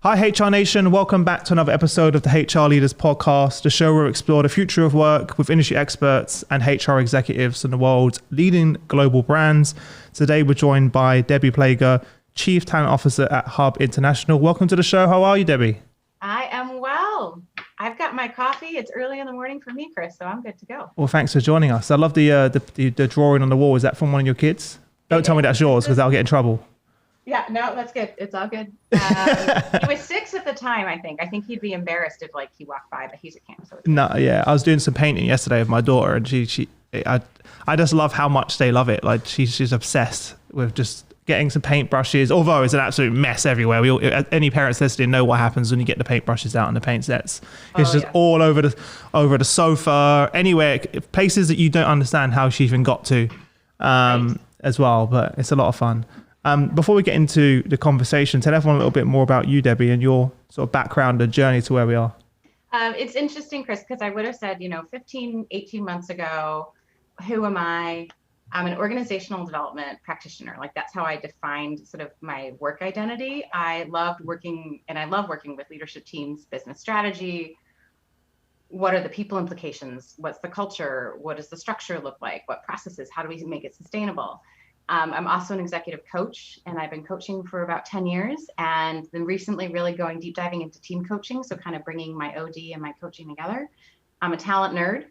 Hi HR Nation, welcome back to another episode of the HR Leaders Podcast, the show where we explore the future of work with industry experts and HR executives in the world's leading global brands. Today we're joined by Debbie Plager, Chief Talent Officer at Hub International. Welcome to the show. How are you, Debbie? I am well. I've got my coffee. It's early in the morning for me, Chris, so I'm good to go. Well, thanks for joining us. I love the drawing on the wall. Is that from one of your kids? Don't tell me that's yours because that'll get in trouble. Yeah, no, that's good. It's all good. He was 6 at the time, I think. I think he'd be embarrassed if he walked by, but he's a camp. So no, yeah. I was doing some painting yesterday with my daughter, and I just love how much they love it. Like she's obsessed with just getting some paintbrushes, although it's an absolute mess everywhere. Any parents listening know what happens when you get the paintbrushes out and the paint sets. It's just all over the sofa, anywhere, places that you don't understand how she even got to as well. But it's a lot of fun. Before we get into the conversation, tell everyone a little bit more about you, Debbie, and your sort of background and journey to where we are. It's interesting, Chris, because I would have said, 15, 18 months ago, who am I? I'm an organizational development practitioner. That's how I defined sort of my work identity. I love working with leadership teams, business strategy. What are the people implications? What's the culture? What does the structure look like? What processes? How do we make it sustainable? I'm also an executive coach, and I've been coaching for about 10 years, and then recently really going deep diving into team coaching. So kind of bringing my OD and my coaching together. I'm a talent nerd,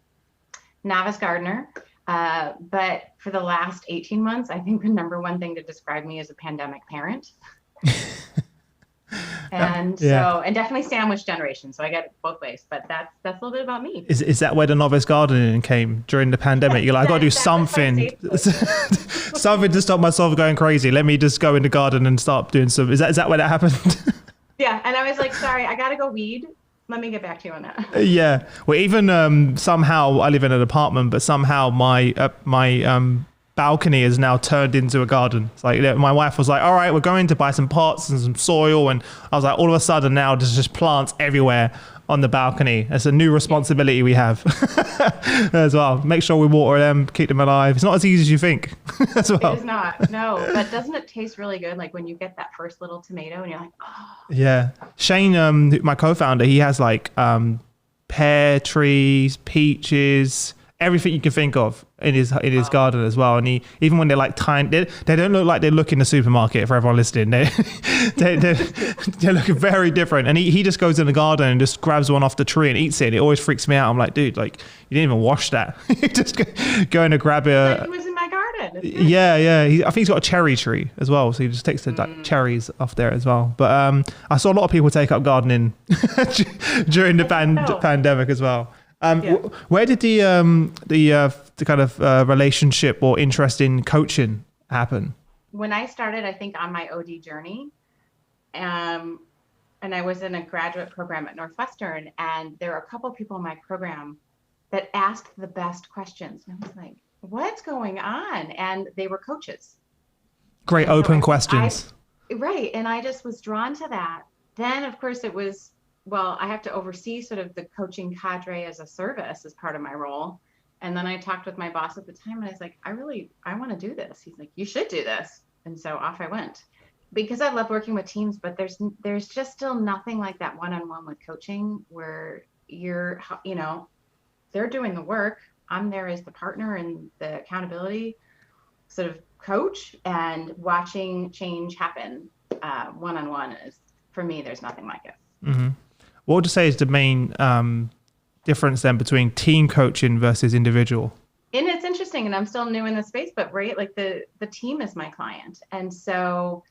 novice gardener. But for the last 18 months, I think the number one thing to describe me is a pandemic parent. And definitely sandwich generation. So I get it both ways, but that's a little bit about me. Is that where the novice gardening came during the pandemic? You're like, I got to do something, something to stop myself going crazy. Let me just go in the garden and start doing some. Is that where that happened? Yeah. And I was like, sorry, I got to go weed. Let me get back to you on that. Yeah. Well, even somehow I live in an apartment, but somehow my balcony is now turned into a garden. It's like my wife was like, all right, we're going to buy some pots and some soil. And I was like, all of a sudden now there's just plants everywhere on the balcony. It's a new responsibility we have as well. Make sure we water them, keep them alive. It's not as easy as you think as well. It is not, no. But doesn't it taste really good? Like when you get that first little tomato and you're like, oh. Yeah. Shane, my co-founder, he has pear trees, peaches, everything you can think of in his garden as well. And even when they're like tiny, they don't look like they look in the supermarket for everyone listening. They're looking very different. And he just goes in the garden and just grabs one off the tree and eats it. It always freaks me out. I'm like, dude, you didn't even wash that. You just go in and grab it. It was in my garden. Yeah. I think he's got a cherry tree as well. So he just takes the cherries off there as well. But I saw a lot of people take up gardening during the pandemic as well. Where did the kind of relationship or interest in coaching happen? When I started, I think on my OD journey, and I was in a graduate program at Northwestern, and there were a couple of people in my program that asked the best questions. And I was like, what's going on? And they were coaches. Great open questions. Right. And I just was drawn to that. Then, of course, it was, I have to oversee sort of the coaching cadre as a service as part of my role. And then I talked with my boss at the time and I was like, I want to do this. He's like, you should do this. And so off I went because I love working with teams, but there's just still nothing like that one-on-one with coaching where they're doing the work. I'm there as the partner and the accountability sort of coach, and watching change happen one-on-one is, for me, there's nothing like it. Mm-hmm. What would you say is the main difference then between team coaching versus individual? And it's interesting, and I'm still new in the space, but the team is my client. And so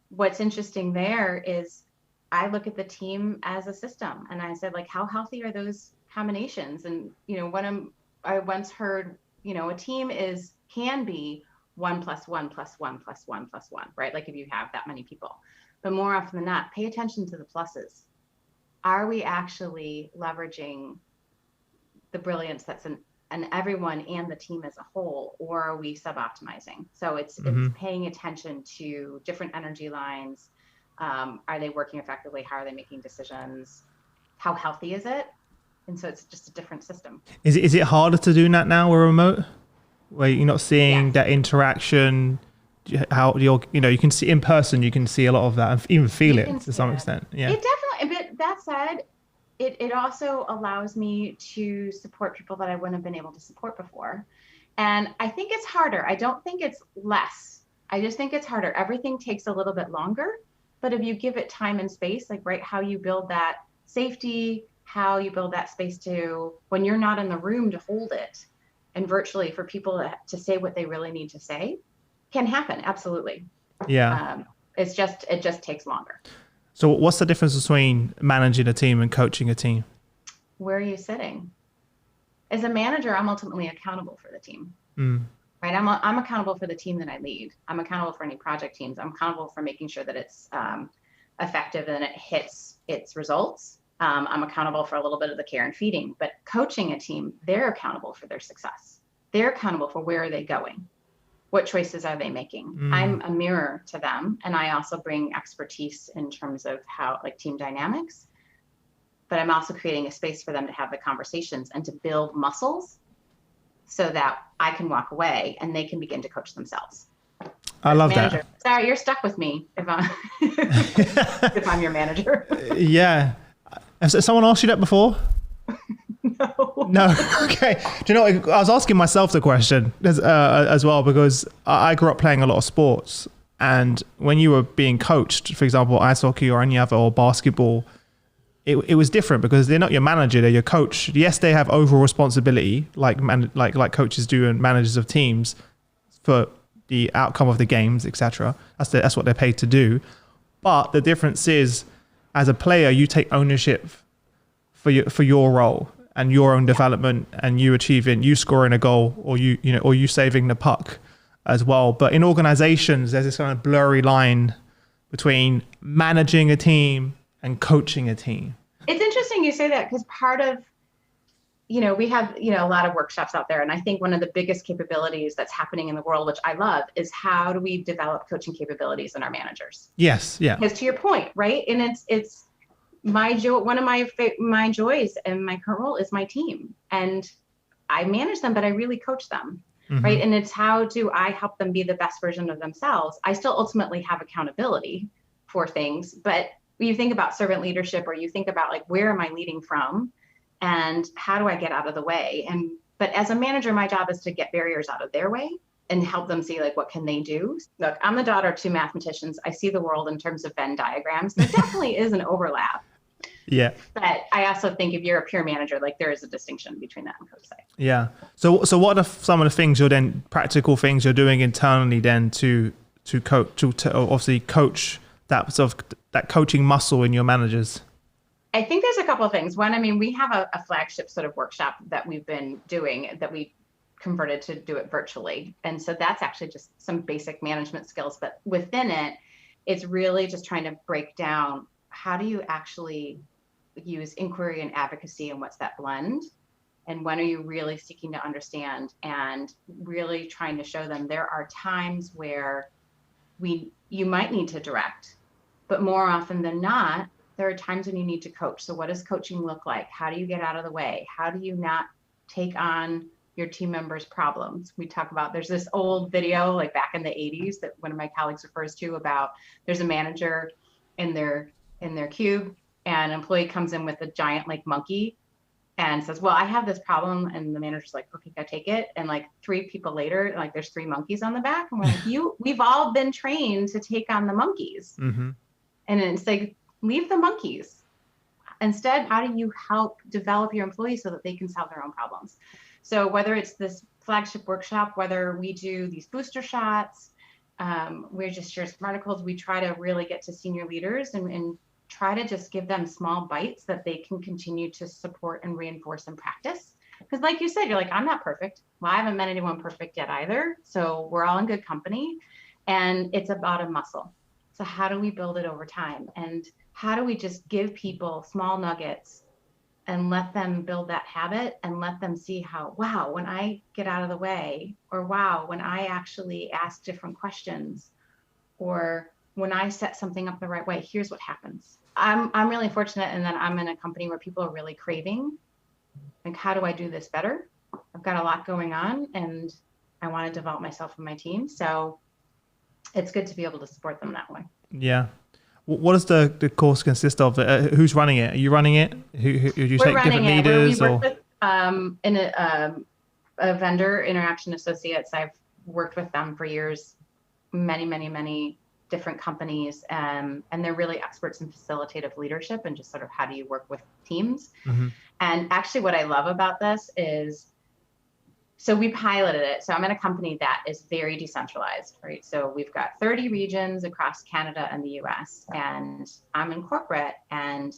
what's interesting there is I look at the team as a system, and I said, how healthy are those combinations? And, I once heard, a team can be 1 + 1 + 1 + 1 + 1, right? Like if you have that many people, but more often than not, pay attention to the pluses. Are we actually leveraging the brilliance that's in everyone and the team as a whole, or are we sub-optimizing? So it's paying attention to different energy lines. Are they working effectively? How are they making decisions? How healthy is it? And so it's just a different system. Is it harder to do that now we're remote, where you're not seeing that interaction how you're, you can see in person, you can see a lot of that and even feel You it can to see some it. extent. Yeah. It definitely, but that said, it also allows me to support people that I wouldn't have been able to support before. And I think it's harder. I don't think it's less. I just think it's harder. Everything takes a little bit longer, but if you give it time and space, like, right, how you build that safety, how you build that space to, when you're not in the room, to hold it, and virtually for people to say what they really need to say, can happen. Absolutely. Yeah. It just takes longer. So what's the difference between managing a team and coaching a team? Where are you sitting? As a manager, I'm ultimately accountable for the team. Right? I'm accountable for the team that I lead. I'm accountable for any project teams. I'm accountable for making sure that it's effective and it hits its results. I'm accountable for a little bit of the care and feeding, but coaching a team, they're accountable for their success. They're accountable for where are they going? What choices are they making? I'm a mirror to them. And I also bring expertise in terms of how, like, team dynamics, but I'm also creating a space for them to have the conversations and to build muscles so that I can walk away and they can begin to coach themselves. I love that. Sorry, you're stuck with me if I'm your manager. Yeah. Has someone asked you that before? No. Okay. Do you know what? I was asking myself the question as well, because I grew up playing a lot of sports, and when you were being coached, for example, ice hockey or any other, or basketball, it was different because they're not your manager, they're your coach. Yes, they have overall responsibility, like coaches do and managers of teams, for the outcome of the games, etc. That's what they're paid to do. But the difference is, as a player, you take ownership for your role and your own development, and you scoring a goal, or you saving the puck as well. But in organizations, there's this kind of blurry line between managing a team and coaching a team. It's interesting you say that, because part of, we have, a lot of workshops out there. And I think one of the biggest capabilities that's happening in the world, which I love, is how do we develop coaching capabilities in our managers? Yes. Yeah. Because to your point, right? And it's my joy. One of my joys in my current role is my team, and I manage them, but I really coach them. Right. And it's how do I help them be the best version of themselves? I still ultimately have accountability for things, but when you think about servant leadership, or you think about, like, where am I leading from and how do I get out of the way? But as a manager, my job is to get barriers out of their way and help them see, like, what can they do? Look, I'm the daughter of two mathematicians. I see the world in terms of Venn diagrams. There definitely is an overlap. Yeah. But I also think if you're a pure manager, like, there is a distinction between that and coach side. Yeah. So what are some of the things practical things you're doing internally then to obviously coach that sort of that coaching muscle in your managers? I think there's a couple of things. One, we have a flagship sort of workshop that we've been doing that we converted to do it virtually. And so that's actually just some basic management skills. But within it, it's really just trying to break down, how do you actually use inquiry and advocacy, and what's that blend? And when are you really seeking to understand, and really trying to show them there are times where you might need to direct, but more often than not, there are times when you need to coach. So what does coaching look like? How do you get out of the way? How do you not take on your team members' problems? We talk about, there's this old video, like back in the 80s, that one of my colleagues refers to, about there's a manager in their cube, and an employee comes in with a giant, like, monkey and says, well, I have this problem. And the manager's like, okay, I take it. And, like, 3 people later, like, there's 3 monkeys on the back. And we're like, we've all been trained to take on the monkeys. And it's like, leave the monkeys. Instead, how do you help develop your employees so that they can solve their own problems? So whether it's this flagship workshop, whether we do these booster shots, we just share some articles, we try to really get to senior leaders and try to just give them small bites that they can continue to support and reinforce and practice. Because like you said, you're like, I'm not perfect. Well, I haven't met anyone perfect yet either. So we're all in good company, and it's about a muscle. So how do we build it over time? And how do we just give people small nuggets and let them build that habit, and let them see how, wow, when I get out of the way, or wow, when I actually ask different questions, or when I set something up the right way, here's what happens. I'm really fortunate in that I'm in a company where people are really craving, like, how do I do this better? I've got a lot going on, and I want to develop myself and my team. So it's good to be able to support them that way. Yeah. What does the course consist of? Who's running it? Are you running it? Who do you take different leaders? We work with a vendor, Interaction Associates. I've worked with them for years, many different companies, and they're really experts in facilitative leadership and just sort of how do you work with teams. Mm-hmm. And actually what I love about this is, so we piloted it. So I'm in a company that is very decentralized, right? So we've got 30 regions across Canada and the US, and I'm in corporate, and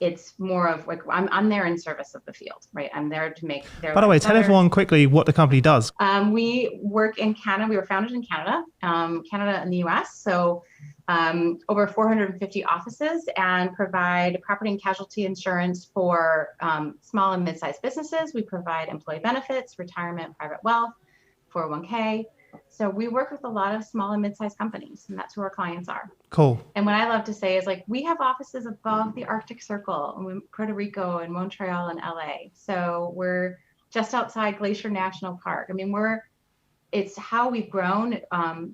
it's more of like, I'm there in service of the field, right? I'm there to make their. By the way, tell everyone quickly what the company does. We work in Canada. We were founded in Canada, Canada and the US. So over 450 offices, and provide property and casualty insurance for small and mid-sized businesses. We provide employee benefits, retirement, private wealth, 401k. So we work with a lot of small and mid-sized companies, and that's who our clients are. Cool. And what I love to say is, like, we have offices above the Arctic Circle, in Puerto Rico and Montreal and LA. So we're just outside Glacier National Park. I mean, it's how we've grown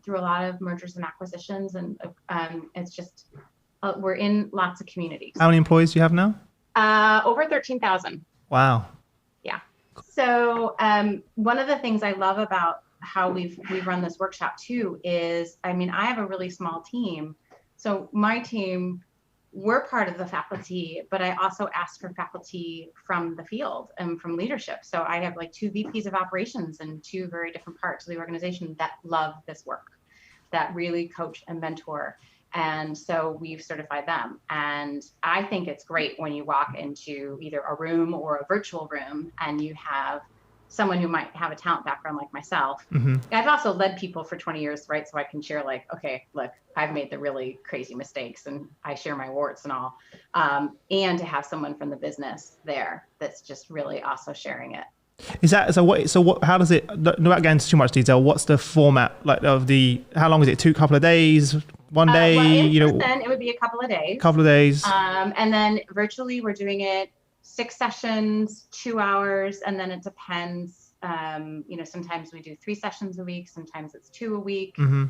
through a lot of mergers and acquisitions, and it's just we're in lots of communities. How many employees do you have now? Over 13,000. Wow. Yeah. So one of the things I love about how we've run this workshop too is, I mean, I have a really small team. So my team, we're part of the faculty, but I also ask for faculty from the field and from leadership. So I have like 2 VPs of operations in 2 very different parts of the organization that love this work, that really coach and mentor. And so we've certified them. And I think it's great when you walk into either a room or a virtual room and you have someone who might have a talent background like myself. Mm-hmm. I've also led people for 20 years, right? So I can share like, okay, look, I've made the really crazy mistakes and I share my warts and all. And to have someone from the business there that's just really also sharing it. Is that, so how does it, without getting into too much detail, what's the format like of how long is it? Couple of days, one day? Well, it would be a couple of days. And then virtually we're doing it 6 sessions, 2 hours, and then it depends. Sometimes we do 3 sessions a week, sometimes it's 2 a week. Mm-hmm.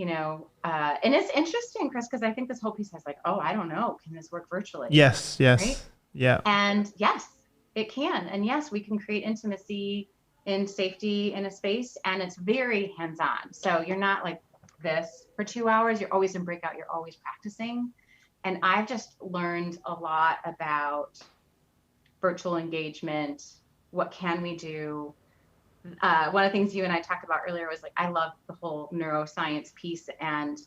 And it's interesting, Chris, because I think this whole piece has like, oh, I don't know, can this work virtually? Yes, right? Yeah. And yes, it can. And yes, we can create intimacy and safety in a space, and it's very hands-on. So you're not like this for 2 hours, you're always in breakout, you're always practicing. And I've just learned a lot about virtual engagement. What can we do? One of the things you and I talked about earlier was like, I love the whole neuroscience piece and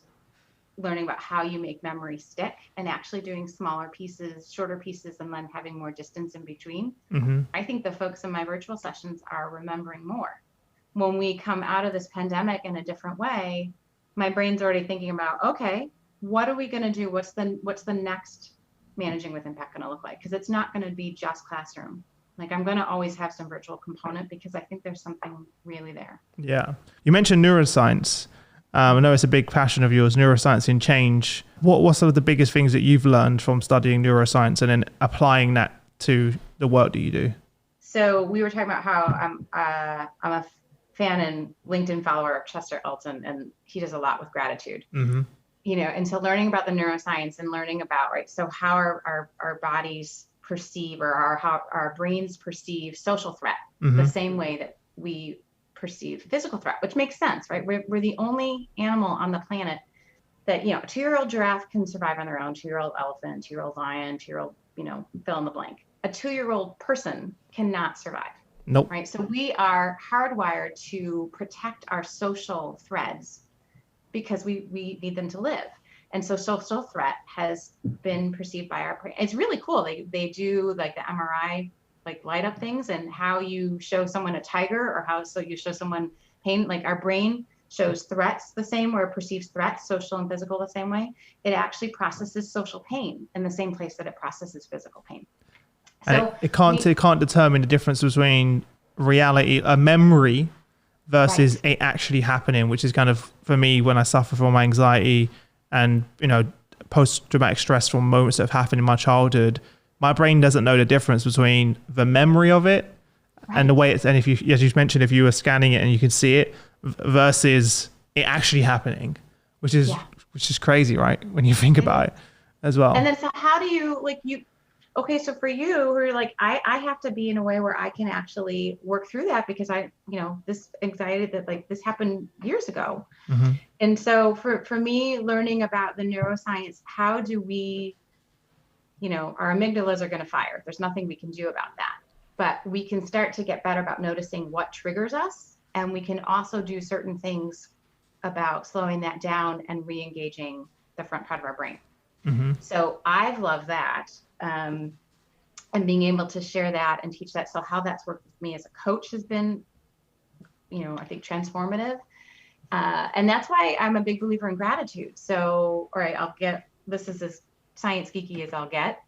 learning about how you make memory stick, and actually doing smaller pieces, shorter pieces, and then having more distance in between. Mm-hmm. I think the folks in my virtual sessions are remembering more. When we come out of this pandemic in a different way, my brain's already thinking about, okay, what are we going to do? What's the next Managing with Impact going to look like? Because it's not going to be just classroom. Like, I'm going to always have some virtual component because I think there's something really there. Yeah. You mentioned neuroscience. I know it's a big passion of yours, neuroscience in change. What some of the biggest things that you've learned from studying neuroscience and then applying that to the work that you do? So we were talking about how I'm a fan and LinkedIn follower of Chester Elton, and he does a lot with gratitude. Mm-hmm. And so learning about the neuroscience and learning about, right, so how our bodies perceive, or how our brains perceive social threat, mm-hmm. the same way that we perceive physical threat, which makes sense, right? We're the only animal on the planet that, a 2-year-old giraffe can survive on their own, 2-year-old elephant, 2-year-old lion, 2-year-old, fill in the blank. A 2-year-old person cannot survive. Nope. Right. So we are hardwired to protect our social threads because we need them to live. And so social threat has been perceived by our brain. It's really cool. They do like the MRI, like light up things, and how you show someone a tiger or so you show someone pain, like our brain shows threats the same, or perceives threats, social and physical, the same way. It actually processes social pain in the same place that it processes physical pain. So it can't determine the difference between reality, a memory, versus right. it actually happening, which is kind of, for me, when I suffer from anxiety and, post-traumatic stress from moments that have happened in my childhood, my brain doesn't know the difference between the memory of it right. and the way it's, and if you, as you mentioned, if you were scanning it and you can see it versus it actually happening, which is crazy, right? When you think about it as well. And then so how do you okay, so for you, who are like, I have to be in a way where I can actually work through that because this anxiety that like this happened years ago. Mm-hmm. And so for me, learning about the neuroscience, how do we, our amygdalas are going to fire. There's nothing we can do about that, but we can start to get better about noticing what triggers us. And we can also do certain things about slowing that down and re-engaging the front part of our brain. Mm-hmm. So I've loved that. And being able to share that and teach that. So how that's worked with me as a coach has been, I think transformative. And that's why I'm a big believer in gratitude. So, all right, this is as science geeky as I'll get,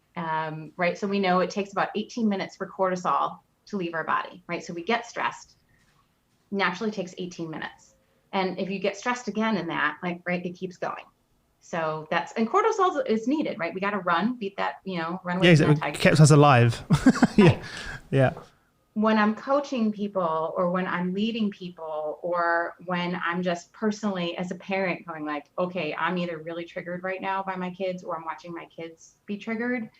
right? So we know it takes about 18 minutes for cortisol to leave our body, right? So we get stressed, naturally takes 18 minutes. And if you get stressed again in that, right, it keeps going. So and cortisol is needed, right? We got to run, beat that, run away from that tiger. It keeps us alive. Right. Yeah. When I'm coaching people or when I'm leading people or when I'm just personally as a parent going like, okay, I'm either really triggered right now by my kids or I'm watching my kids be triggered.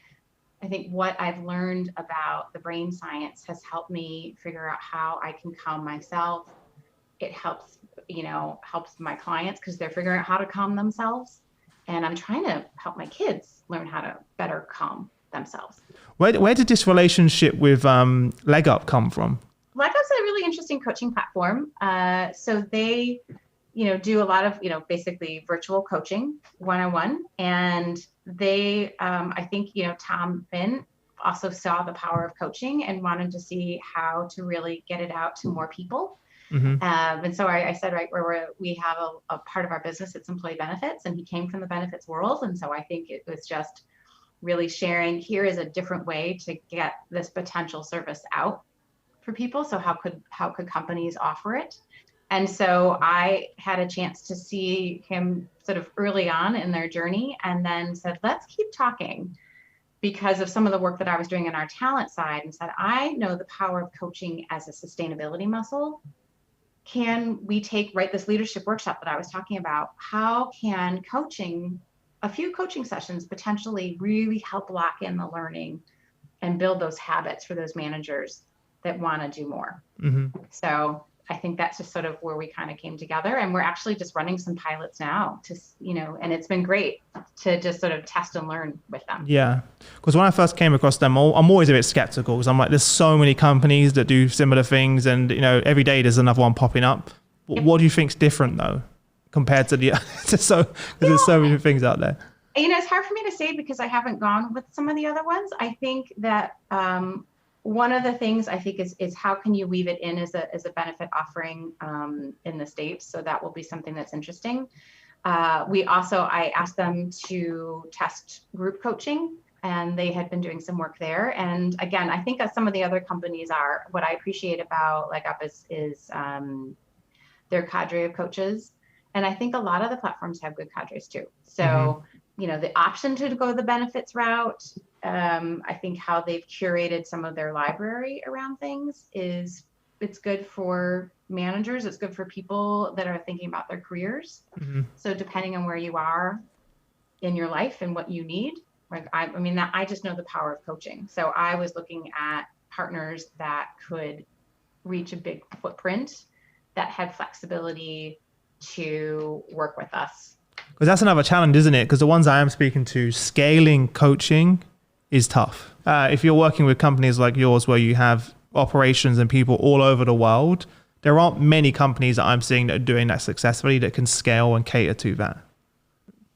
I think what I've learned about the brain science has helped me figure out how I can calm myself. It helps my clients because they're figuring out how to calm themselves. And I'm trying to help my kids learn how to better calm themselves. Where did this relationship with LeggUP come from? LeggUP's a really interesting coaching platform. So they, do a lot of, basically virtual coaching one-on-one. And they, I think, Tom Finn also saw the power of coaching and wanted to see how to really get it out to more people. Mm-hmm. And so I said, right, where we have a part of our business, it's employee benefits, and he came from the benefits world. And so I think it was just really sharing, here is a different way to get this potential service out for people. So how could companies offer it? And so I had a chance to see him sort of early on in their journey and then said, let's keep talking because of some of the work that I was doing on our talent side, and said, I know the power of coaching as a sustainability muscle. Can we take, right, this leadership workshop that I was talking about? How can a few coaching sessions potentially really help lock in the learning and build those habits for those managers that want to do more? Mm-hmm. So I think that's just sort of where we kind of came together, and we're actually just running some pilots now to, and it's been great to just sort of test and learn with them. Yeah. Because when I first came across them, I'm always a bit skeptical because I'm like, there's so many companies that do similar things and, every day there's another one popping up. Yep. What do you think's different though, compared to there's so many things out there? It's hard for me to say because I haven't gone with some of the other ones. I think that, one of the things I think is how can you weave it in as a benefit offering in the States? So that will be something that's interesting. I asked them to test group coaching, and they had been doing some work there. And again, I think that some of the other companies are, what I appreciate about LeggUP is their cadre of coaches. And I think a lot of the platforms have good cadres too. So, the option to go the benefits route, I think how they've curated some of their library around things it's good for managers. It's good for people that are thinking about their careers. Mm-hmm. So depending on where you are in your life and what you need, I just know the power of coaching. So I was looking at partners that could reach a big footprint, that had flexibility to work with us. Because that's another challenge, isn't it? Because the ones I am speaking to, scaling coaching is tough. If you're working with companies like yours where you have operations and people all over the world, there aren't many companies that I'm seeing that are doing that successfully that can scale and cater to that.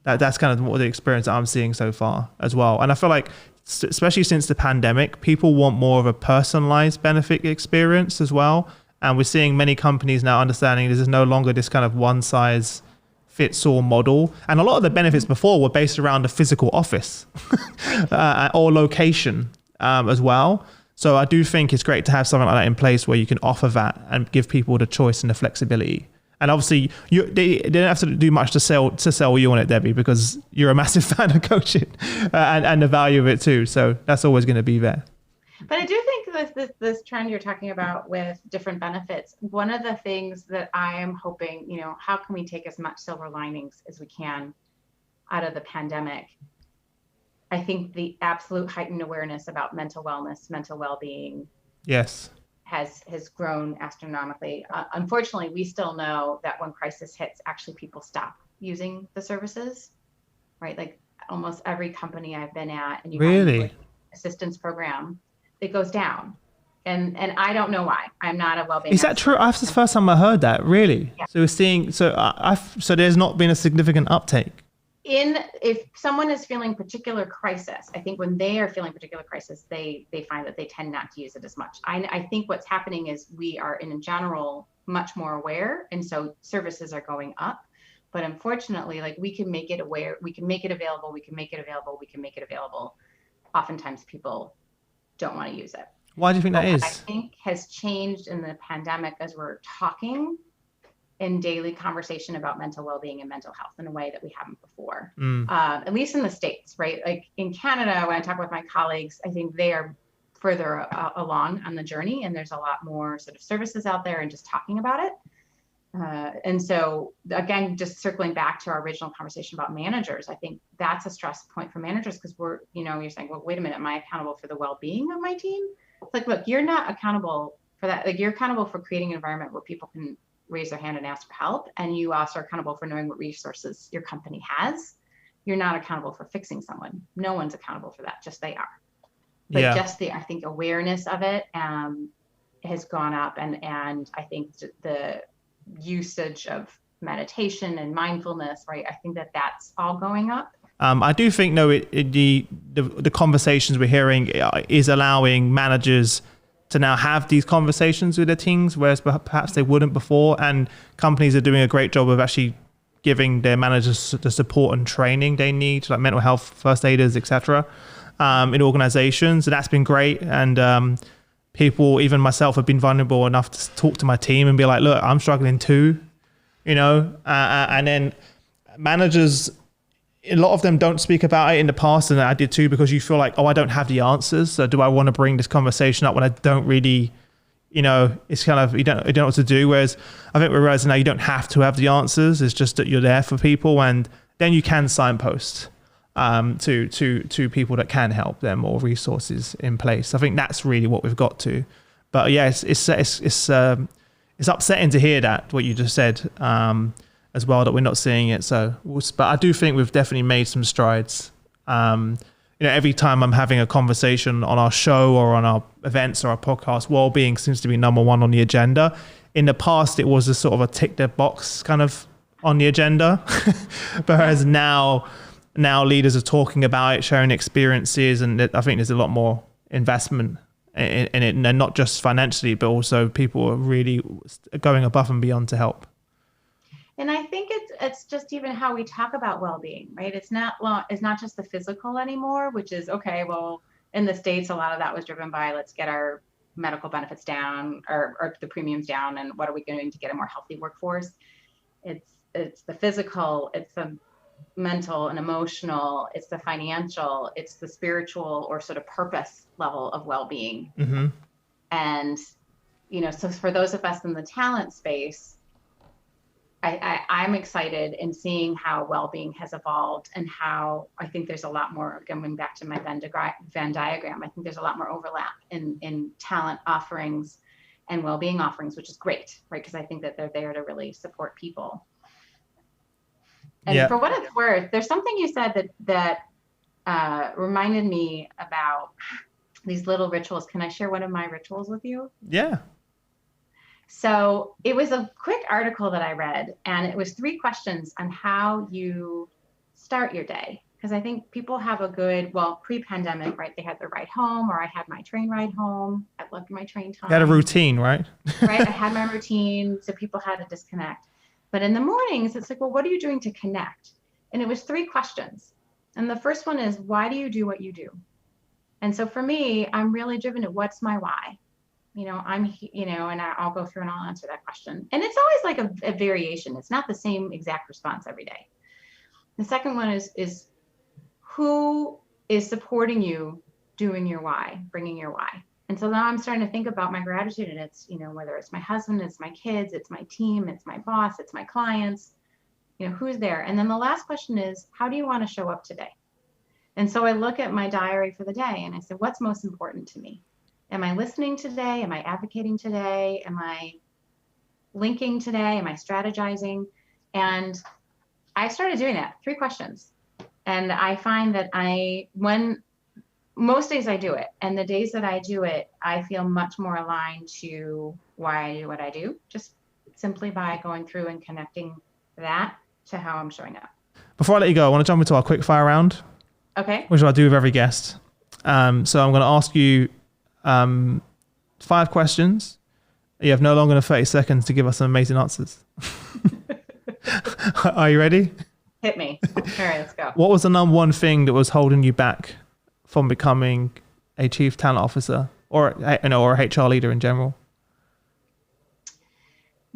That's kind of the experience that I'm seeing so far as well. And I feel like, especially since the pandemic, people want more of a personalized benefit experience as well. And we're seeing many companies now understanding this is no longer this kind of one size fits all model. And a lot of the benefits before were based around the physical office or location as well. So I do think it's great to have something like that in place where you can offer that and give people the choice and the flexibility. And obviously, they don't have to do much to sell you on it, Debbie, because you're a massive fan of coaching and the value of it too. So that's always going to be there. But I do think this trend you're talking about with different benefits, one of the things that I am hoping, how can we take as much silver linings as we can out of the pandemic? I think the absolute heightened awareness about mental wellness, mental well-being, Yes, has grown astronomically. Unfortunately, we still know that when crisis hits, actually people stop using the services, right? Like almost every company I've been at, and you have an really. assistance program, it goes down. And I don't know why. I'm not a well-being Is that expert. true? That's the first time I heard that. Really? Yeah. So we're seeing. So there's not been a significant uptake. If someone is feeling particular crisis, I think when they are feeling particular crisis, they find that they tend not to use it as much. I think what's happening is we are in general much more aware, and so services are going up. But unfortunately, like we can make it aware, we can make it available, we can make it available, we can make it available. Oftentimes people don't want to use it. Why do you think that is? What I think has changed in the pandemic as we're talking in daily conversation about mental well-being and mental health in a way that we haven't before, at least in the States, right? Like in Canada, when I talk with my colleagues, I think they are further along on the journey, and there's a lot more sort of services out there and just talking about it. And so again, just circling back to our original conversation about managers, I think that's a stress point for managers, because you're saying, well, wait a minute, am I accountable for the well-being of my team? It's like, look, you're not accountable for that. Like you're accountable for creating an environment where people can raise their hand and ask for help. And you also are accountable for knowing what resources your company has. You're not accountable for fixing someone. No one's accountable for that, just they are. But just I think awareness of it has gone up. And I think the usage of meditation and mindfulness, right? I think that's all going up. I do think the conversations we're hearing is allowing managers to now have these conversations with their teams, whereas perhaps they wouldn't before. And companies are doing a great job of actually giving their managers the support and training they need, like mental health first aiders, etc., in organizations. And that's been great. And people, even myself, have been vulnerable enough to talk to my team and be like, look, I'm struggling too, and then managers, a lot of them don't speak about it in the past, and I did too, because you feel like, oh, I don't have the answers. So do I want to bring this conversation up when I don't really, it's kind of, you don't know what to do. Whereas I think we're realizing now you don't have to have the answers. It's just that you're there for people, and then you can signpost to people that can help them, or resources in place. I think that's really what we've got to. But yeah, it's upsetting to hear that, what you just said, as well, that we're not seeing it. But I do think we've definitely made some strides. Every time I'm having a conversation on our show or on our events or our podcast, well-being seems to be number one on the agenda. In the past, it was a sort of a tick the box kind of on the agenda, whereas now leaders are talking about it, sharing experiences, and I think there's a lot more investment in it, and not just financially, but also people are really going above and beyond to help. And I think it's just even how we talk about well-being, right? It's not just the physical anymore, which is okay. Well, in the States, a lot of that was driven by, let's get our medical benefits down, or the premiums down, and what are we doing to get a more healthy workforce? It's the physical, it's the mental and emotional, it's the financial, it's the spiritual or sort of purpose level of well-being. Mm-hmm. And so for those of us in the talent space, I'm excited in seeing how well-being has evolved, and how I think there's a lot more, going back to my Venn diagram, I think there's a lot more overlap in talent offerings and well-being offerings, which is great, right? Because I think that they're there to really support people. And for what it's worth, there's something you said that reminded me about these little rituals. Can I share one of my rituals with you? Yeah. So it was a quick article that I read, and it was 3 questions on how you start your day. Because I think people have a good, pre-pandemic, right? They had their ride home, or I had my train ride home. I loved my train time. You had a routine, right? Right. I had my routine. So people had to disconnect. But in the mornings, it's like, well, what are you doing to connect? And it was 3 questions. And the first one is, why do you do what you do? And so for me, I'm really driven to what's my why? And I'll go through and I'll answer that question. And it's always like a variation. It's not the same exact response every day. The second one is who is supporting you doing your why, bringing your why. And so now I'm starting to think about my gratitude, and it's, whether it's my husband, it's my kids, it's my team, it's my boss, it's my clients, who's there. And then the last question is, how do you want to show up today? And so I look at my diary for the day and I said, what's most important to me? Am I listening today? Am I advocating today? Am I linking today? Am I strategizing? And I started doing that, 3 questions. And I find that most days I do it. And the days that I do it, I feel much more aligned to why I do what I do, just simply by going through and connecting that to how I'm showing up. Before I let you go, I want to jump into our quick fire round. Okay. Which I do with every guest. So I'm going to ask you 5 questions. You have no longer than 30 seconds to give us some amazing answers. Are you ready? Hit me. All right, let's go. What was the number one thing that was holding you back from becoming a chief talent officer or a HR leader in general?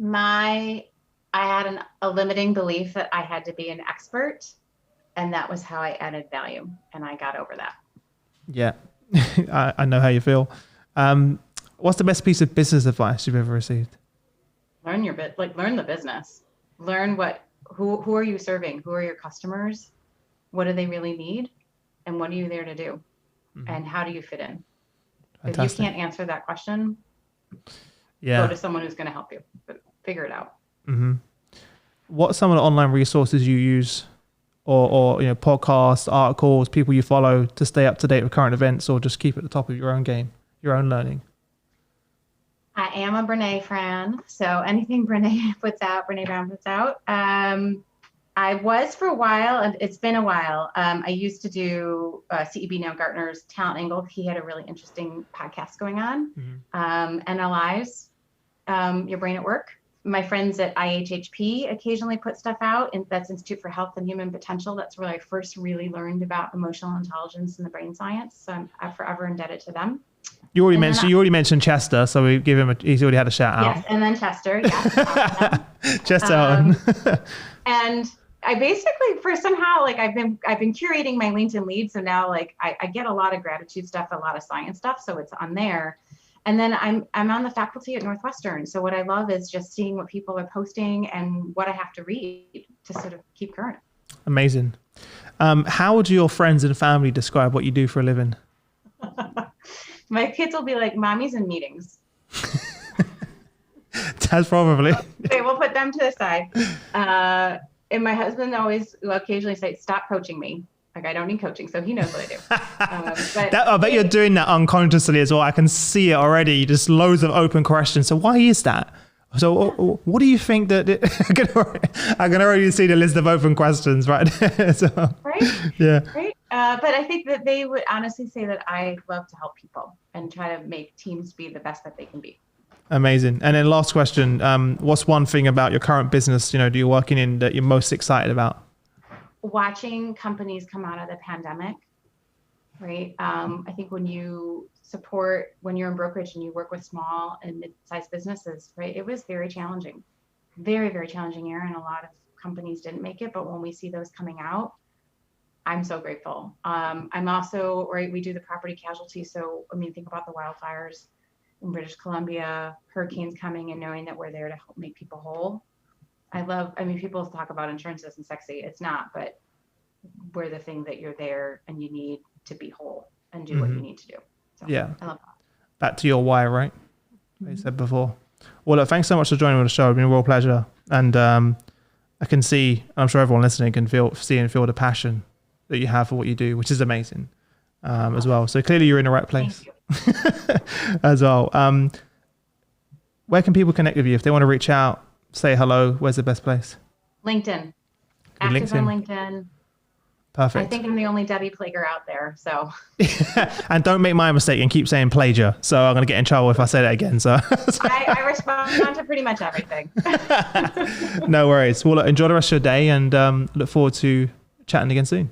I had a limiting belief that I had to be an expert, and that was how I added value, and I got over that. Yeah, I know how you feel. What's the best piece of business advice you've ever received? Learn the business. Learn who are you serving? Who are your customers? What do they really need? And what are you there to do? Mm-hmm. And how do you fit in? Fantastic. If you can't answer that question, go to someone who's going to help you, but figure it out. Mm-hmm. What are some of the online resources you use or podcasts, articles, people you follow to stay up to date with current events or just keep at the top of your own game, your own learning? I am a Brene fan, so anything Brene Brown puts out. I was for a while, and it's been a while. I used to do CEB Now Gartner's Talent Angle. He had a really interesting podcast going on. Mm-hmm. NLI's Your Brain at Work. My friends at IHHP occasionally put stuff out, and that's Institute for Health and Human Potential. That's where I first really learned about emotional intelligence and the brain science. So I'm forever indebted to them. You already mentioned Chester, so we give him he's already had a shout out. Yes, and then Chester, yes. Chester. And I basically, for somehow, I've been curating my LinkedIn lead, so now I get a lot of gratitude stuff, a lot of science stuff, so it's on there. And then I'm on the faculty at Northwestern, so what I love is just seeing what people are posting and what I have to read to sort of keep current. Amazing. How would your friends and family describe what you do for a living? My kids will be like, "Mommy's in meetings." That's probably. Okay, we'll put them to the side. And my husband will occasionally say, "Stop coaching me." I don't need coaching, so he knows what I do. I bet you're doing that unconsciously as well. I can see it already. Just loads of open questions. So why is that? So what do you think that I can already see the list of open questions right there. So, right? Yeah. Right. But I think that they would honestly say that I love to help people and try to make teams be the best that they can be. Amazing. And then last question, what's one thing about your current business, that you're working in that you're most excited about? Watching companies come out of the pandemic, right? I think when you're in brokerage and you work with small and mid-sized businesses, right? It was very challenging, very, very challenging year. And a lot of companies didn't make it. But when we see those coming out, I'm so grateful. I'm also, right, we do the property casualty. So, think about the wildfires in British Columbia, hurricanes coming and knowing that we're there to help make people whole. People talk about insurance isn't sexy. It's not, but we're the thing that you're there and you need to be whole and do what you need to do. So, yeah. I love that. Back to your why, right? You said before. Well, look, thanks so much for joining me on the show. It's been a real pleasure. And I can see, I'm sure everyone listening can feel the passion that you have for what you do, which is amazing as well. So clearly you're in the right place as well. Where can people connect with you if they want to reach out? Say hello. Where's the best place? LinkedIn. Active on LinkedIn. Perfect. I think I'm the only Debbie Plager out there. So. And don't make my mistake and keep saying Plager. So I'm going to get in trouble if I say that again. So. I respond to pretty much everything. No worries. Well, enjoy the rest of your day and look forward to chatting again soon.